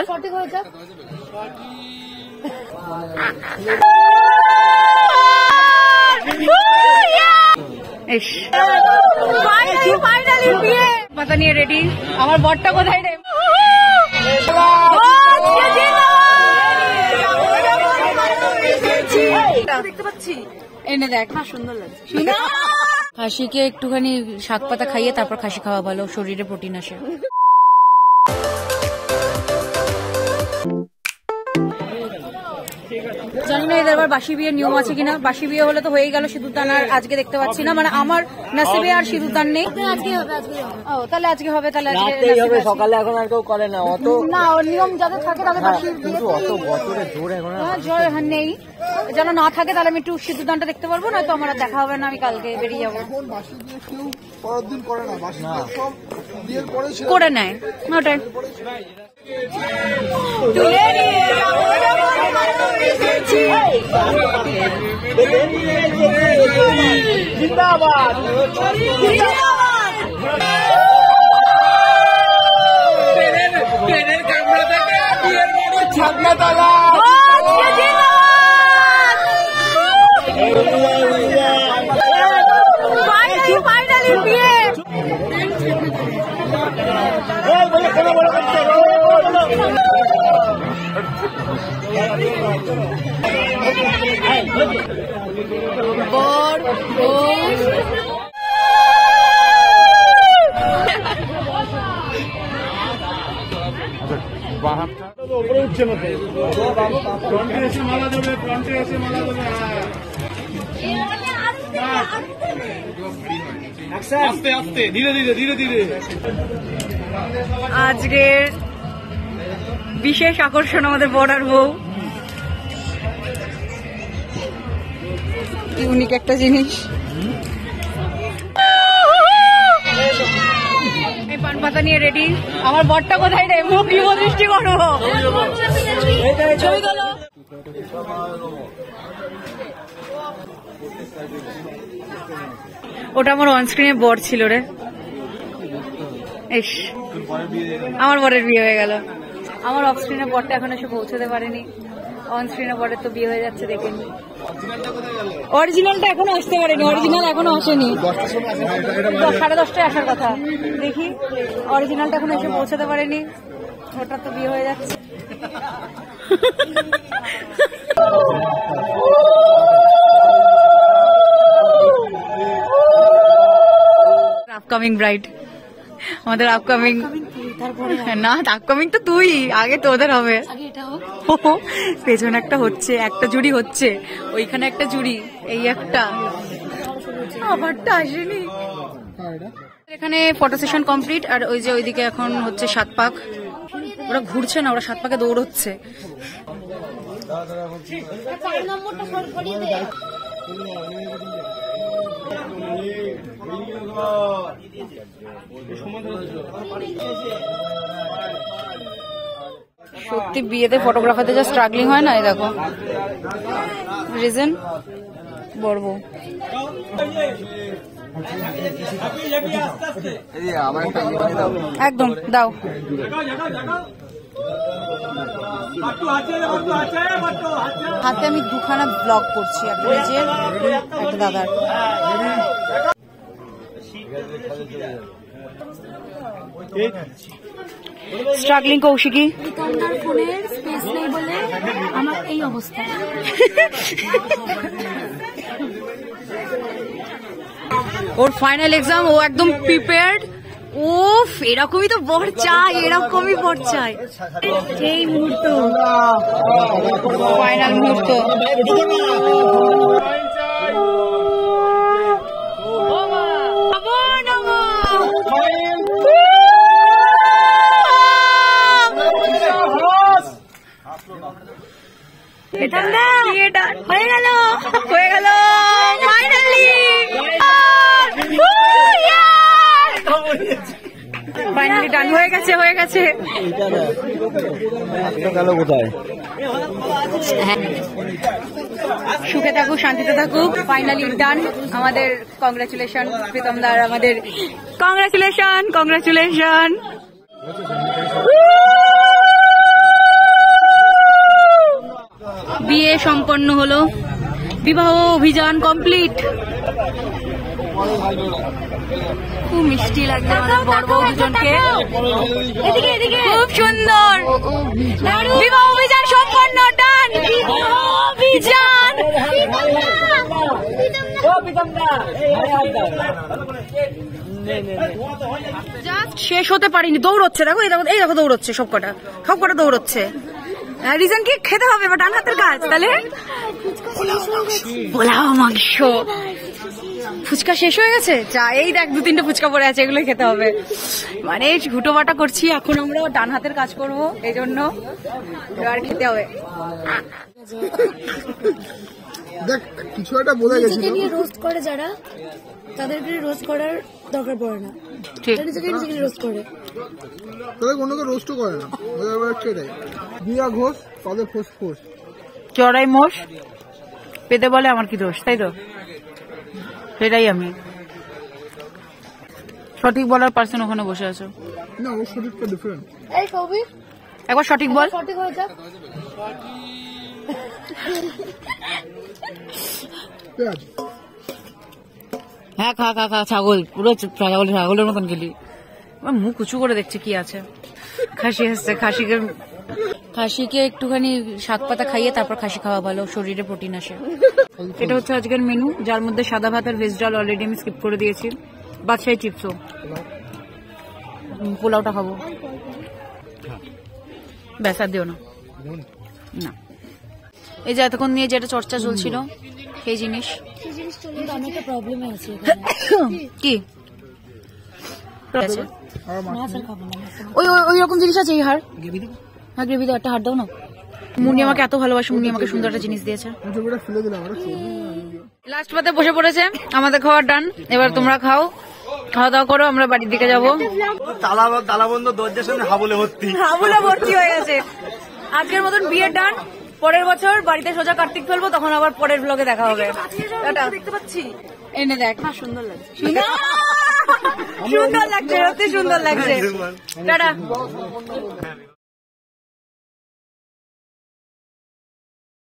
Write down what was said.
সঠিক হয়ে যাক। পাতা নিয়ে রেডি। আমার বরটা কোথায় রে? দেখতে পাচ্ছি, এনে দেখ, সুন্দর লাগছে। খাসিকে একটুখানি শাক পাতা খাইয়ে তারপর খাসি খাওয়া ভালো, শরীরে প্রোটিন আসে। জানি না এদের আবার বাসি বিয়ের নিয়ম আছে কিনা। বাসি বিয়ে হলে তো হয়ে গেল, সিঁদুরদান আর আজকে দেখতে পাচ্ছি না, মানে আমার নসিবে আর সিঁদুরদান নেই। ও তাহলে আজকে হবে, তাহলে সকালে এখন আর কেউ করে না অত না, ওর নিয়ম যাদের থাকে তাদের বাসি বিয়ে জোর নেই, যেন না থাকে, তাহলে আমি একটু সিঁদুরদানটা দেখতে পারবো, না তো আমার দেখা হবে না, আমি কালকে বেরিয়ে যাবো। করে নেয় ওটাই। জিন্দাবাদ ট্রেনের কামরা থেকে বিয়ের বাড়ি ছাদনাতলা। ফাইনালি বিয়ে। উপরে উঠছে না, ফ্রন্টে এসে মালা দেবে, ফ্রন্টে এসে মালা দেবে। আস্তে আস্তে, ধীরে ধীরে ধীরে ধীরে। আজকের বিশেষ আকর্ষণ আমাদের বর্ডার বউ। ইউনিক একটা জিনিস। এই পান পাতা নিয়ে রেডি। আমার বরটা কোথায় রে? মুখ ইউ দৃষ্টি করো। ওটা আমার অনস্ক্রিনে বর ছিল রে। ইস, আমার বরের বিয়ে হয়ে গেল। আমার অফস্ক্রিনে বরটা এখন এসে পৌঁছতে পারেনি, অনস্ক্রিনে বরের তো বিয়ে হয়ে যাচ্ছে, দেখেনি। অরিজিনালটা এখনো আসতে পারেনি, অরিজিনাল এখনো আসেনি, 10:30টায় আসার কথা। দেখি, অরিজিনালটা এখনো এসে পৌঁছতে পারেনি, ওটা তো বিয়ে হয়ে যাচ্ছে। আপকামিং ব্রাইড, আমাদের আপকামিং। না, আপকামিং তো তুই, আগে তোদের হবে। পেছনে একটা হচ্ছে, একটা জুড়ি হচ্ছে, ওইখানে একটা জুড়ি, এই একটা, আমারটা আসেনি। এখানে ফটো সেশন কমপ্লিট, আর ওই যে ওইদিকে এখন হচ্ছে 7 পাক। ওরা ঘুরছে না, ওরা 7 পাকে দৌড়চ্ছে। সত্যি বিয়েতে ফটোগ্রাফারদের যা স্ট্রাগলিং হয় না, এই দেখো রিজন বড় বউ। একদম দাও। হাতে আমি 2খানা ব্লগ করছি, একটা নিজের, একটা দাদার। স্ট্রাগলিং কৌশিকী। ফোনের স্পেস নেই বলে আমার এই অবস্থা। ওর ফাইনাল এক্সাম, ও একদম প্রিপেয়ার্ড। ওফ, এরকমই তো বর চাই, এরকমই বর চাই। এই মুহূর্ত, ফাইনাল মুহূর্ত। হয়ে গেল, হয়ে গেল, ফাইনালি ফাইনালি ডান হয়ে গেছে, হয়ে গেছে। সুখে থাকুক, শান্তিতে থাকুক, ফাইনালি ডান। আমাদের কংগ্রাচুলেশন প্রীতম দার, আমাদের কংগ্রাচুলেশন, কংগ্রাচুলেশন। বিয়ে সম্পন্ন হলো, বিবাহ অভিযান কমপ্লিট। খুব মিষ্টি লাগছে আমাদের বর বউ দুজনকে, খুব সুন্দর। বিবাহ অভিযান সম্পন্ন, ডান অভিযান। জাস্ট শেষ হতে পারিনি, দৌড়চ্ছে, দেখো এই দেখো দৌড়চ্ছে, সবকটা দৌড়চ্ছে। রিজন কি খেতে হবে বা ডান হাতের কাজ, তাহলে পোলাও মাংস। ফুচকা শেষ হয়ে গেছে, যা এই দেখ 2-3টে ফুচকা পড়ে আছে, এগুলোই খেতে হবে। মানে ঘুটো বাটা করছি, এখন আমরা ডান হাতের কাজ করবো, এই জন্য এবার খেতে হবে। দেখ কিছু একটা বোঝা গেছে, রোস্ট করে যারা, তাদেরকে রোস্ট করার দরকার পড়ে না, ঠিক নিজেকে রোস্ট করে, তাদের অন্যকে রোস্টও করে না। এটাই দিয়া ঘোষ, তাদের ফোস ফোস চড়াই মোষ পেতে বলে আমার কি দোষ, তাই তো? সেটাই আমি সঠিক বলার পার্সন ওখানে বসে আছো না, ও সঠিকটা ডিফারেন্ট। এই কবি একবার সঠিক বল। সঠিক হয়ে যাক। পেঁয়াজ হ্যাঁ, খা খা খা, ছাগল পুরো ছাগলের মতন গেলি। আমার মুখ উঁচু করে দেখছে কি আছে। খাসি আসছে, খাসিকে একটুখানি শাক পাতা খাইয়ে তারপর খাসি খাওয়া ভালো, শরীরে প্রোটিন আসে। এটা হচ্ছে আজকের মেনু, যার মধ্যে সাদা ভাত আর ভেজ ডাল অলরেডি আমি স্কিপ করে দিয়েছি। বাদশাহী চিপসও, পোলাওটা খাবো, ব্যাস আর দিও না। এই যে এতক্ষণ নিয়ে যেটা চর্চা চলছিল সেই জিনিস, কিন্তু আমি একটা প্রবলেমে আছি। কি মাছ আর খাবো না। ওই রকম জিনিস আছে, এই হার হ্যাঁ, গ্রেভি দাও, একটা হার দাও না। মুন্নি আমাকে এত ভালোবাসে, মুন্নি আমাকে সুন্দর একটা জিনিস দিয়েছে। ফেলে দিলাম। লাস্ট পাতে বসে পড়েছে, আমাদের খাওয়ার ডান। এবার তোমরা খাও, খাওয়া দাওয়া করো, আমরা বাড়ির দিকে যাবো। তালা বন্ধ, দরজার সামনে হাবলে ভর্তি হয়ে গেছে। আজকের মতন বিয়ের ডান, পরের বছর বাড়িতে সোজা কার্তিক ফেলবো, তখন আবার পরের ব্লগে দেখা হবে। দেখতে পাচ্ছি, এনে দেখ, সুন্দর লাগছে, সুন্দর লাগছে, সত্যি সুন্দর লাগছে। টাটা।